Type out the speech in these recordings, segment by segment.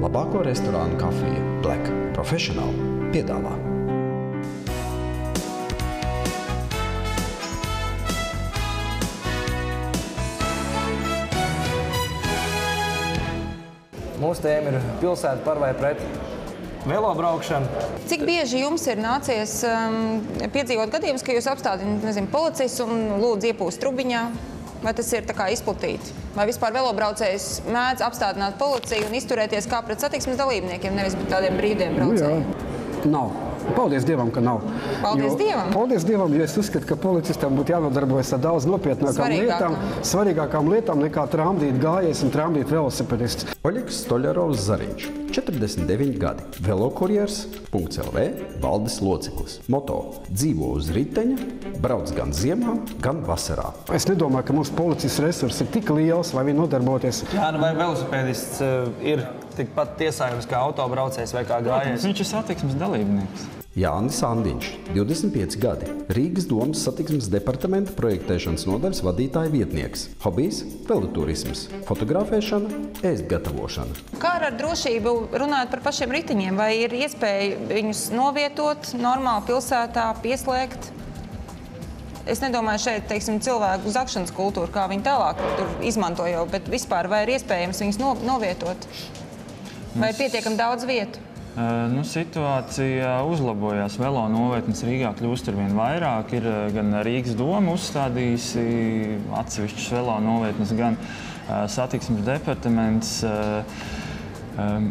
labāko restorānu kafiju Black Professional piedāvā. Mūsu tēma ir pilsēta par vai pret velobraukšanu. Cik bieži jums ir nācies piedzīvot gadījumus, ka jūs apstādināt, policis un lūdzu iepūst trubiņā? Vai tas ir tā kā izplatīti? Vai vispār velobraucējs mēdz apstādināt policiju un izturēties kā pret satiksmes dalībniekiem, nevis pret tādiem brīviem braucējiem? Nav. Paldies Dievam, ka nav. Paldies Dievam? Paldies Dievam, jo es uzskatu, ka policistam būtu jānodarbojas ar daudz nopietnākām lietām, svarīgākām lietām nekā tramdīt gājējs un tramdīt velosipedists. Oļegs Stoļarovs Zariņš, 49 gadi, velokurjers, .lv, valdes loceklis. Moto – dzīvo uz riteņa, brauc gan ziemā, gan vasarā. Es nedomāju, ka mūsu policijas resursi ir tik liels, lai viņi nodarboties. Jā, vai velosipēdists ir tikpat tiesājums kā autobraucējs vai kā gājējs? Viņš ir satiksmes dalībnieks. Jānis Andiņš, 25 gadi, Rīgas domas satiksmes departamenta projektēšanas nodaļas vadītāja vietnieks. Hobijs – veloturisms, fotografēšana, ēst gatavošana. Kā ar drošību runājot par pašiem riteņiem? Vai ir iespēja viņus novietot normāli pilsētā, pieslēgt? Es nedomāju šeit, teiksim, cilvēku zakšanas kultūru, kā viņi tālāk tur izmanto jau, bet vispār vai ir iespējams viņus novietot? Vai ir pietiekami daudz vietu? Situācija uzlabojās. Velo novietnes Rīgā kļūst arvien vairāk. Ir gan Rīgas doma uzstādījusi atsevišķas velo novietnes, gan satiksmes departaments,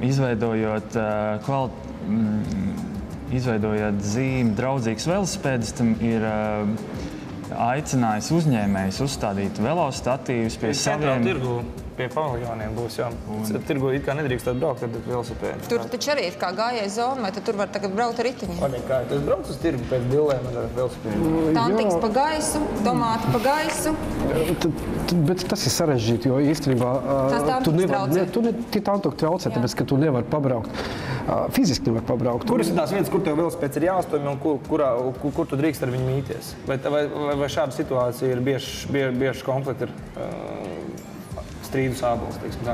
izveidojot zīmi draudzīgs velosipēdistam, ir aicinājis uzņēmējus uzstādīt velostatīvus pie saviem... Pie paviljoniem būs, jo tirgu it kā nedrīkstāt braukt ar velosipēdu. Tur taču arī ir kā gājēja zona, vai tad tur var tagad braukt ar riteņiem? Tas brauc uz tirgu pēc billēm ar velosipēdu. Tantiks pa gaisu, tomāti pa gaisu. Bet tas ir sarežģīti, jo īstenībā tantuk traucē, tāpēc, ka tu nevari pabraukt. Fiziski nevar pabraukt. Kuras ir tās vietas, kur tev velosipēds ir jāstumj un kur tu drīkst ar viņu mīties? Vai šāda situācija ir bieži konflikti ar strīdu sābols, teiksim tā?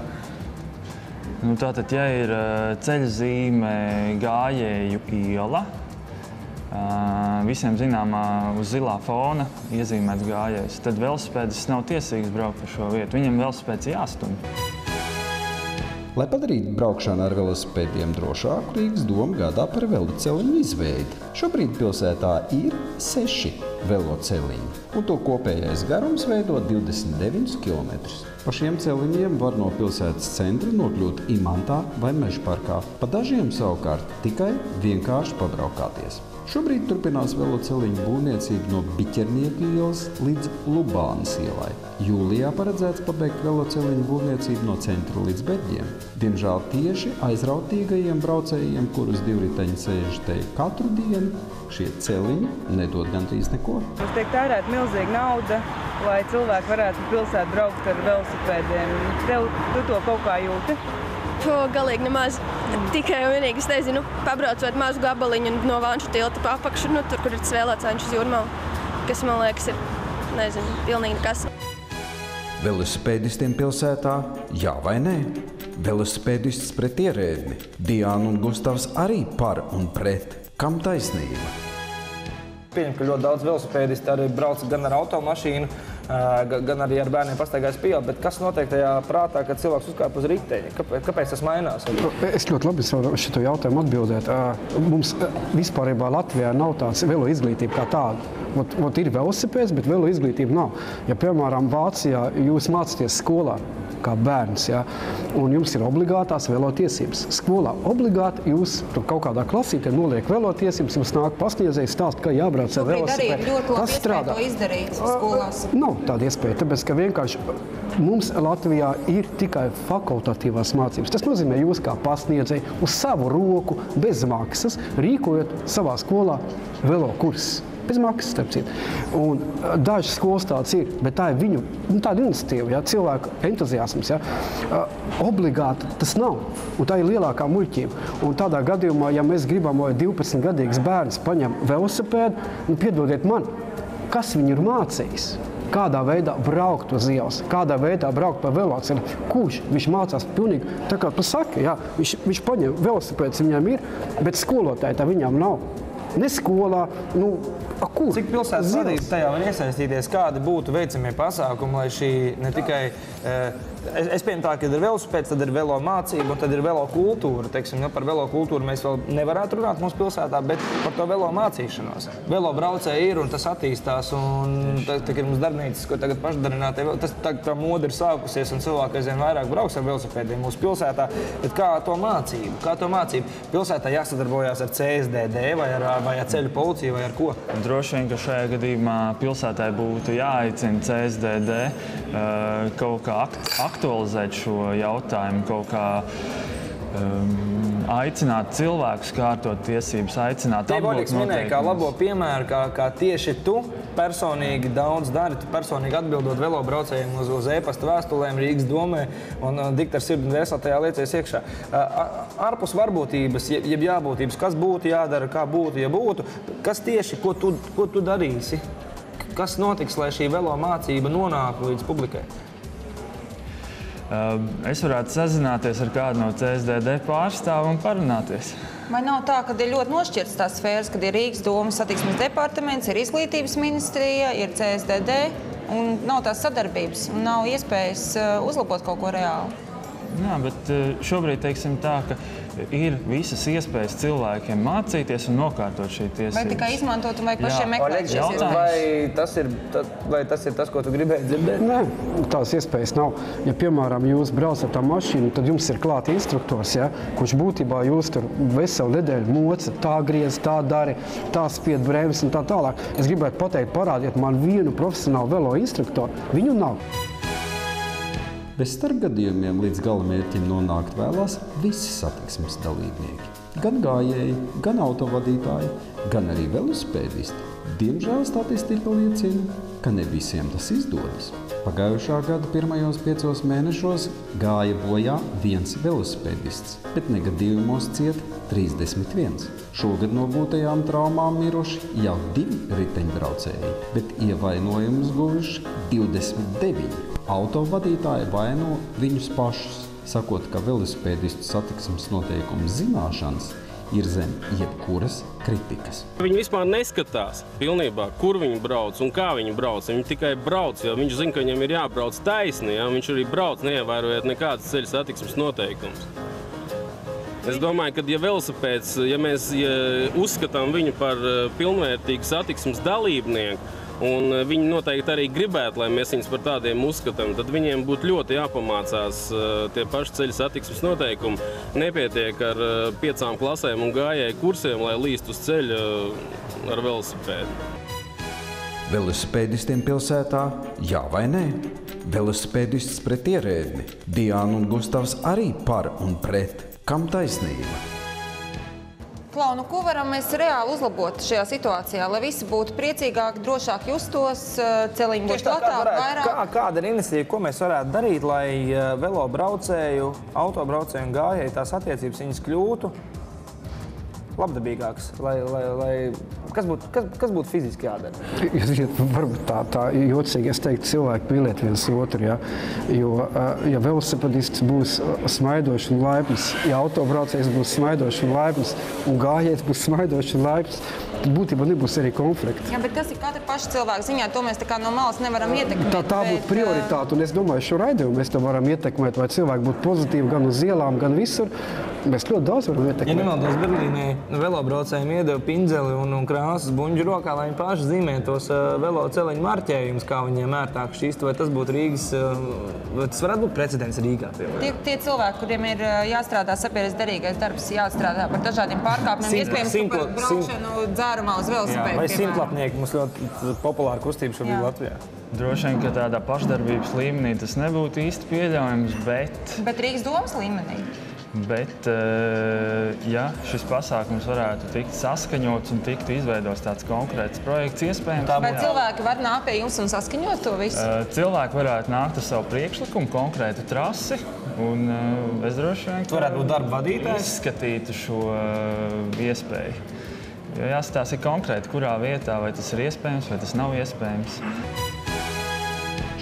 Tātad, ja ir ceļzīme gājēju iela, visiem zināmā uz zilā fona iezīmēts gājējs, tad velosipēdists nav tiesīgs braukt par šo vietu. Viņam velosipēds jāstumj. Lai padarītu braukšanu ar velosipēdiem drošāku, Rīgas doma gādā par veloceliņu izveidi. Šobrīd pilsētā ir 6 veloceliņi, un to kopējais garums veido 29 km. Pa šiem celiņiem var no pilsētas centra nokļūt Imantā vai Mežparkā. Pa dažiem savukārt tikai vienkārši pabraukāties. Šobrīd turpinās veloceliņu būvniecība no Biķernieku ielas līdz Lubānas ielai. Jūlijā paredzēts pabeigt veloceliņu būvniecību no centra līdz Beģiem. Diemžēl tieši aizrautīgajiem braucējiem, kurus divriteņi sēž te katru dienu, šie celiņi nedod gandrīz neko. Mums tiek tērēta milzīga nauda, lai cilvēki varētu pilsētu braukt ar velosipēdiem. Tu to kaut kā jūti? Galīgi nemaz. Tikai un vienīgi, es nezinu, pabraucot mazu gabaliņu no Vanšu tilta pa apakšu, tur, kur ir tas vēlēcāņš uz Jūrmalu, kas, man liekas, ir, nezinu, pilnīgi nekas. Velosipēdistiem pilsētā jā vai nē? Velosipēdists pret ierēdni. Diāna un Gustavs arī par un pret. Kam taisnība? Pieņem, ka ļoti daudz velosipēdisti arī brauc gan ar automašīnu, gan arī ar bērniem pastaigājas pie iela, bet kas notiek tajā prātā, kad cilvēks uzkāp uz riteņa? Kāpēc tas mainās? Es ļoti labi varu šito jautājumu atbildēt. Mums vispārībā Latvijā nav tāds velo izglītība kā tāda. Ir velosipēds, bet velo izglītība nav. Ja, piemēram, Vācijā jūs mācāties skolā kā bērns, ja, un jums ir obligātās velotiesības. Skolā obligāti jūs tur kaut kādā klasītē noliek velotiesības, jums nāk pasniedzējs stāst, ka jābrauc ar velosipēdu. Arī ir ļoti labi iespēja to izdarīt skolās. Nav tāda iespēja, tāpēc, ka vienkārši mums Latvijā ir tikai fakultatīvās mācības. Tas nozīmē, jūs kā pasniedzēji uz savu roku, bez maksas, rīkojot savā skolā velo kursus. Bez maksas, starp citu. Un dažas skolas tāds ir, bet tā ir viņu tāda iniciatīva, ja, cilvēku entuziasms. Ja. Obligāti tas nav, un tā ir lielākā muļķība. Un tādā gadījumā, ja mēs gribam, lai 12-gadīgs bērns paņem velosipēdu, piedodiet man, kas viņu ir mācījis? kādā veidā braukt uz ielas, kādā veidā braukt pa veloceli. Kurš viņš mācās pilnīgi, tā kā tu saki, jā, viņš paņem velosipēds, viņam ir, bet skolotāji tā viņam nav. Ne skolā, kur? Cik pilsētas vadība tajā var iesaistīties, kādi būtu veicamie pasākumi, lai šī ne tikai, es pieņemu tā, ka ir velosipēds, tad ir velo mācība un tad ir velo kultūra. Teiksim, par velo kultūru mēs vēl nevarētu runāt mūsu pilsētā, bet par to velo mācīšanos. Velo braucēji ir un tas attīstās un tā ir mums darbnīcas, ko tagad pašdarinātie, tas tā moda ir sākusies un cilvēki aizvien vairāk brauks ar velosipēdiem mūsu pilsētā, bet kā to mācību? Pilsētā jāsadarbojās ar CSDD vai ar ceļu policiju vai ar ko? Droši vien, ka šajā gadījumā pilsētai būtu jāaicina CSDD kaut kā aktualizēt šo jautājumu, kaut kā aicināt cilvēkus kārtot tiesības, aicināt apgūt noteikumus. Kā labo piemēru, kā tieši tu personīgi daudz dari, tu personīgi atbildot velobraucējiem uz e-pasta vēstulēm Rīgas domē un dikt ar sirdi un dvēseli tajā liecies iekšā. Ārpus varbūtības, jeb jābūtības, kas būtu jādara, kā būtu, ja būtu, kas tieši, ko tu darīsi? Kas notiks, lai šī velo mācība nonāk līdz publikai? Es varētu sazināties ar kādu no CSDD pārstāvu un parunāties. Vai nav tā, ka ir ļoti nošķirts tās sfēras, kad ir Rīgas domas satiksmes departaments, ir izglītības ministrija, ir CSDD, un nav tās sadarbības, un nav iespējas uzlabot kaut ko reāli? Jā, bet šobrīd teiksim tā, ka ir visas iespējas cilvēkiem mācīties un nokārtot šī tiesības. Vai tikai izmantot un vai pašiem meklēt šīs iespējas? Vai tas ir tas, ko tu gribēji dzirdēt? Nē, tās iespējas nav. Ja, piemēram, jūs braucat tā mašīnu, tad jums ir klāt instruktors, ja, kurš būtībā jūs tur veselu nedēļu moca, tā griez, tā dari, tā spied bremzes un tā tālāk. Es gribētu pateikt, parādiet man vienu profesionālu velo instruktoru. Viņu nav. Bez starpgadījumiem līdz galamērķim nonākt vēlās visi satiksmes dalībnieki. Gan gājēji, gan autovadītāji, gan arī velosipēdisti. Diemžēl statistika liecina, ka ne visiem tas izdodas. Pagājušā gada pirmajos 5 mēnešos gāja bojā 1 velosipēdists, bet negadījumos cieta 31. Šogad no gūtajām traumām miruši jau 2 riteņbraucēji, bet ievainojumus guvuši 29. Autovadītāji vaino viņus pašus, sakot, ka velosipēdistu satiksmes noteikumu zināšanas ir zem jebkuras kritikas. Viņi vispār neskatās pilnībā, kur viņi brauc un kā viņi brauc. Viņi tikai brauc, jo viņš zina, ka viņam ir jābrauc taisni, ja? Viņš arī brauc, neievērojot nekādas ceļa satiksmes noteikumus. Es domāju, ka ja velosipēds, ja mēs uzskatām viņu par pilnvērtīgu satiksmes dalībnieku, un viņi noteikti arī gribētu, lai mēs viņus par tādiem uzskatām, tad viņiem būtu ļoti jāpamācās tie paši ceļa satiksmes noteikumi. Nepietiek ar 5 klasēm un gājēju kursiem, lai līst uz ceļa ar velosipēdu. Velosipēdistiem pilsētā jā vai nē? Velosipēdists pret ierēdni. Diāna un Gustavs arī par un pret. Kam taisnība? Klau, ko varam mēs reāli uzlabot šajā situācijā, lai visi būtu priecīgāki, drošāk justos, celiņi būtu platāk, vairāk? Kāda ir iniciatīva, ko mēs varētu darīt, lai velobraucēju, autobraucēju un gājēju tās attiecības viņas kļūtu labdabīgākas, kas būtu fiziski jādara? Varbūt tā jocīgi, es teiktu, cilvēki mīlēt viens otru, ja? Jo, ja velosipedists būs smaidošs un laipns, ja autobraucējs būs smaidošs un laipns, un gājējs būs smaidošs un laipns, tad būtībā nebūs arī konflikts. Jā, bet tas ir katra paša cilvēka ziņā, to mēs tā kā no malas nevaram ietekmēt. Tā būtu prioritāte, un es domāju, šo raidījumu mēs tam varam ietekmēt, vai cilvēki būtu pozitīvi gan uz ielām, gan visur. Mēs ļoti daudz varam ietekmēt. Ja nemaldos, Berlīnē velobraucējiem iedeva pindzeli un krāsas buņģu rokā, lai viņi paši zīmē tos veloceliņu marķējumus, kā viņiem ērtāk šķist, vai tas būtu Rīgas, vai tas varētu būt precedents Rīgā? Tie cilvēki, kuriem ir jāstrādā sabiedrisks derīgais darbs, jāstrādā par dažādiem pārkāpumiem, iespējams par braukšanu dzērumā uz velosipēdu. Vai simtlatnieki mums ļoti populāra kustība šobrīd Latvijā? Droši vien, ka tādā pašdarbības līmenī tas nebūtu īsti pieļaujams, Bet Rīgas domas līmenī? Bet, ja šis pasākums varētu tikt saskaņots un tiktu izveidots tāds konkrēts projekts, iespējams... Vai cilvēki var nākt pie jums un saskaņot to visu? Cilvēki varētu nākt ar savu priekšlikumu, konkrētu trasi, un es droši vien, varētu būt darba vadītājs, izskatītu šo iespēju. Jo jāstāsta konkrēti, kurā vietā, vai tas ir iespējams, vai tas nav iespējams.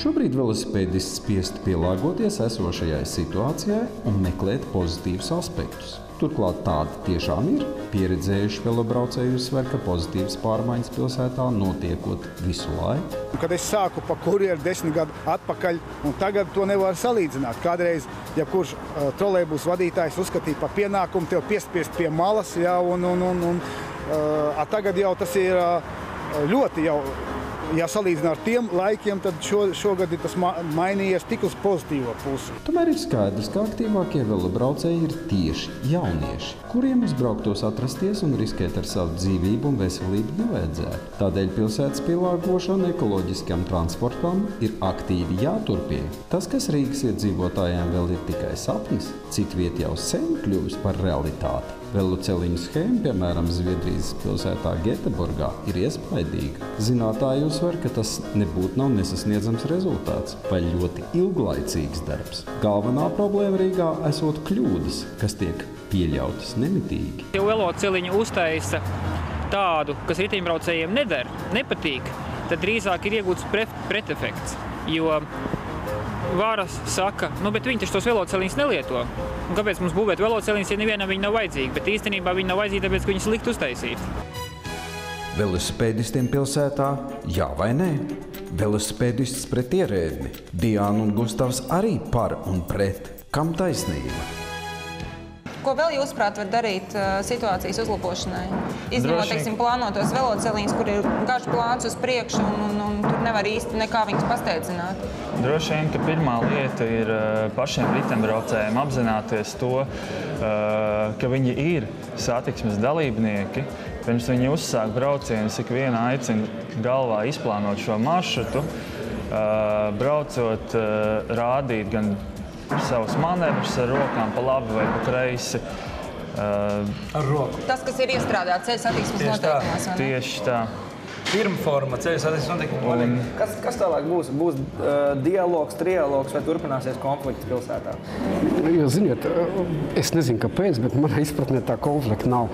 Šobrīd velosipēdists spiest pielāgoties esošajai situācijai un meklēt pozitīvus aspektus. Turklāt tādi tiešām ir. Pieredzējuši velobraucēji uzsver, ka pozitīvas pārmaiņas pilsētā notiekot visu laiku. Kad es sāku pa kurjeru 10 gadu atpakaļ, un tagad to nevar salīdzināt. Kādreiz, ja kurš trolejbus vadītājs uzskatīja par pienākumu tev piespiest pie malas, ja, tagad jau tas ir ļoti jau. Ja salīdzinām ar tiem laikiem, tad šogad ir tas mainījies tik uz pozitīvo pusi. Tomēr ir skaidrs, ka aktīvākie velobraucēji ir tieši jaunieši, kuriem uzbrauktos atrasties un riskēt ar savu dzīvību un veselību nevajadzētu. Tādēļ pilsētas pielāgošana ekoloģiskam transportam ir aktīvi jāturpina. Tas, kas Rīgas iedzīvotājiem vēl ir tikai sapnis, citviet jau sen kļuvis par realitāti. Veloceliņu schēma, piemēram, Zviedrijas pilsētā Gēteborgā, ir iespaidīga. Zinātāji uzsver, ka tas nebūtu nav nesasniedzams rezultāts vai ļoti ilglaicīgs darbs. Galvenā problēma Rīgā esot kļūdas, kas tiek pieļautas nemitīgi. Ja veloceliņu uztaisa tādu, kas riteņbraucējiem neder, nepatīk, tad drīzāk ir iegūts pretefekts, jo varas saka, bet viņi taču tos veloceliņus nelieto. Un kāpēc mums būvēt veloceliņus, ja nevienam viņi nav vajadzīgi? Bet īstenībā viņi nav vajadzīgi, tāpēc, ka viņi slikt uztaisīt. Velosipēdistiem pilsētā, jā vai nē? Velosipēdists pret ierēdni. Diana un Gustavs arī par un pret. Kam taisnība? Ko vēl jūsuprāt var darīt situācijas uzlabošanai? Izņemot, teiksim, plānotos veloceliņus, kur ir garš plāns uz priekšu un tur nevar īsti nekā viņus pasteidzināt. Droši vien, ka pirmā lieta ir pašiem riteņbraucējiem apzināties to, ka viņi ir satiksmes dalībnieki. Pirms viņi uzsāk braucienus, ik viena aicina galvā izplānot šo maršrutu, braucot, rādīt gan savus manevrus ar rokām pa labi vai pa kreisi. Ar roku. Tas, kas ir iestrādāts ceļu satiksmes noteikumos, vai ne? Tieši tā. Pirma forma ceļu satiksmes noteikumu. Kas tālāk būs? Būs dialogs, trialogs vai turpināsies konflikts pilsētā? Jo, ziniet, es nezinu, kāpēc, bet manā izpratnē tā konflikta nav.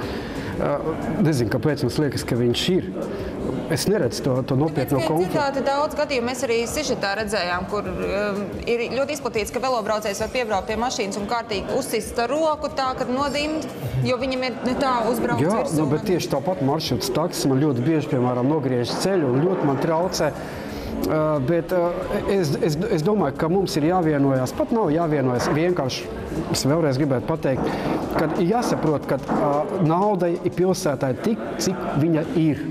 Nezinu, kāpēc mums liekas, ka viņš ir. Es neredzu to nopietno konfliktu. Citādi daudz gadījumu mēs arī sižetā redzējām, kur ir ļoti izplatīts, ka velobraucējs var piebraukt pie mašīnas un kārtīgi uzsist ar roku tā, kad nodimt, jo viņam ir ne tā uzbraukts virsū. Jā, bet tieši tāpat maršruts taksis man ļoti bieži, piemēram, nogriež ceļu un ļoti man traucē. Bet es domāju, ka mums ir jāvienojās, pat nav jāvienojas vienkārši. Es vēlreiz gribētu pateikt, ka jāsaprot, ka naudai ir pilsētai tik, cik viņa ir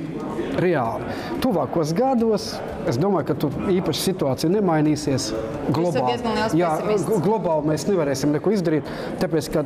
reāli. Tuvākos gados, es domāju, ka tur īpaši situācija nemainīsies globāli. Jā, globāli mēs nevarēsim neko izdarīt, tāpēc, ka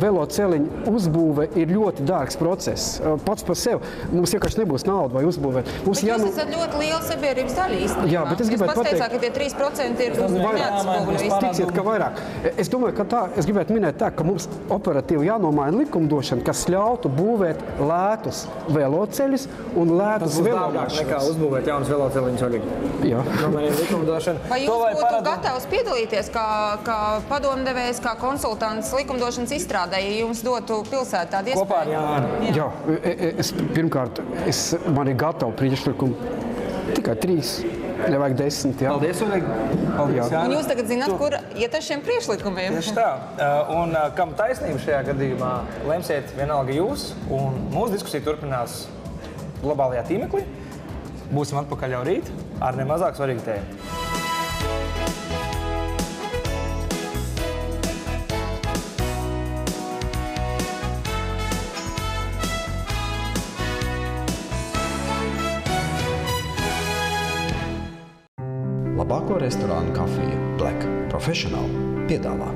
veloceliņu uzbūve ir ļoti dārgs process. Pats par sevi. Mums vienkārši nebūs nauda vai uzbūvēt. Bet jūs esat ļoti liela sabiedrības daļa īstenībā. Jā, bet es gribētu pateikt, ka tie 3% ir neatspūgļu. Tiksiet, ka vairāk. Es domāju, ka es gribētu minēt tā, ka mums operatīvi jānomaina likumdošana, kas ļautu būvēt lētus veloceļus un lētus velomāšas. Nekā uzbūvēt jaunas veloceliņus arī. Jā. Vai jūs būtu gatavs piedalīties kā padomdevējs, kā konsultants likumdošanas izstrādē, ja jums dotu pilsētu tādu iespēju? Kopā ar Jāni. Jā, pirmkārt, man ir gatavi priekšlikumi. Tikai 3. Nevajag 10. Jā. Paldies, Ulrika. Paldies, Jāni. Un jūs tagad zināt, kur iet ar šiem priekšlikumiem. Tieši tā. Un kam taisnība šajā gadījumā, lemsiet vienalga jūs. Un mūsu diskusija turpinās globālajā tīmeklī. Būsim atpakaļ jau rīt ar nemazāk svarīgu tēmu. Labāko restorānu kafiju Black Professional piedāvā